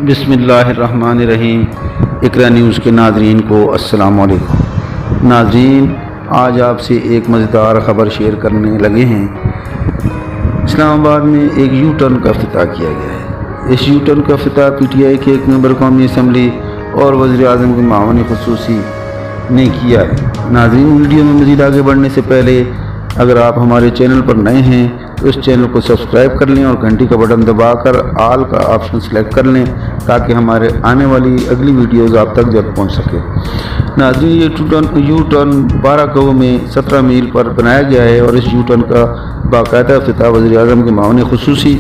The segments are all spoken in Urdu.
بسم اللہ الرحمن الرحیم۔ اقرا نیوز کے ناظرین کو السلام علیکم۔ ناظرین، آج آپ سے ایک مزیدار خبر شیئر کرنے لگے ہیں۔ اسلام آباد میں ایک یو ٹرن کا افتتاح کیا گیا ہے۔ اس یو ٹرن کا افتتاح پی ٹی آئی کے ایک ممبر قومی اسمبلی اور وزیر اعظم کے معاون خصوصی نے کیا ہے۔ ناظرین، ویڈیو میں مزید آگے بڑھنے سے پہلے اگر آپ ہمارے چینل پر نئے ہیں تو اس چینل کو سبسکرائب کر لیں اور گھنٹی کا بٹن دبا کر آل کا آپشن سلیکٹ کر لیں تاکہ ہمارے آنے والی اگلی ویڈیوز آپ تک جلد پہنچ سکے۔ ناظرین، یہ یو ٹرن 12 گو میں 17 میل پر بنایا گیا ہے اور اس یو ٹرن کا باقاعدہ افتتاح وزیر اعظم کے معاون خصوصی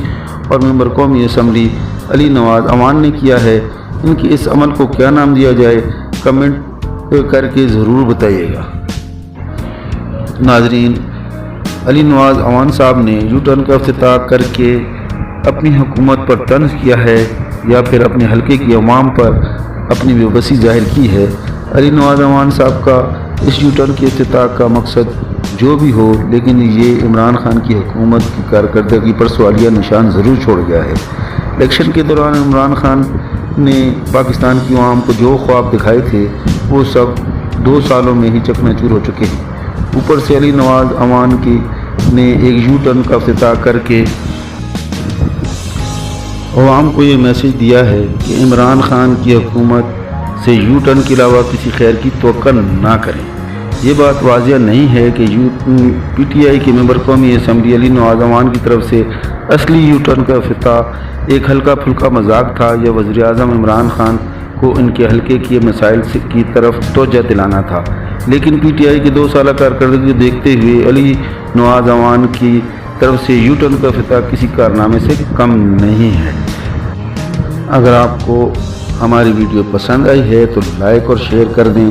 اور ممبر قومی اسمبلی علی نواز اعوان نے کیا ہے۔ ان کے اس عمل کو کیا نام دیا جائے، کمنٹ کر کے ضرور بتائیے گا۔ ناظرین، علی نواز اعوان صاحب نے یو ٹرن کا افتتاح کر کے اپنی حکومت پر طنز کیا ہے یا پھر اپنے حلقے کی عوام پر اپنی بے بسی ظاہر کی ہے۔ علی نواز اعوان صاحب کا اس یو ٹرن کے افتتاح کا مقصد جو بھی ہو، لیکن یہ عمران خان کی حکومت کی کارکردگی پر سوالیہ نشان ضرور چھوڑ گیا ہے۔ الیکشن کے دوران عمران خان نے پاکستان کی عوام کو جو خواب دکھائے تھے وہ سب 2 سالوں میں ہی چکنا چور ہو چکے ہیں۔ اوپر سے علی نواز اعوان نے ایک یو ٹرن کا افتتاح کر کے عوام کو یہ میسج دیا ہے کہ عمران خان کی حکومت سے یو ٹرن کے علاوہ کسی خیر کی توقع نہ کریں۔ یہ بات واضح نہیں ہے کہ پی ٹی آئی کے ممبر قومی اسمبلی علی نواز اعوان کی طرف سے اصلی یو ٹرن کا افتتاح ایک ہلکا پھلکا مذاق تھا یا وزیر اعظم عمران خان کو ان کے حلقے کے مسائل کی طرف توجہ دلانا تھا۔ لیکن پی ٹی آئی کی 2 سالہ کارکردگی دیکھتے ہوئے علی نواز اعوان کی طرف سے یو ٹرن کا افتتاح کسی کارنامے سے کم نہیں ہے۔ اگر آپ کو ہماری ویڈیو پسند آئی ہے تو لائک اور شیئر کر دیں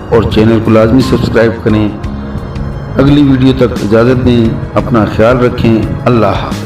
اور چینل کو لازمی سبسکرائب کریں۔ اگلی ویڈیو تک اجازت دیں، اپنا خیال رکھیں، اللہ حافظ۔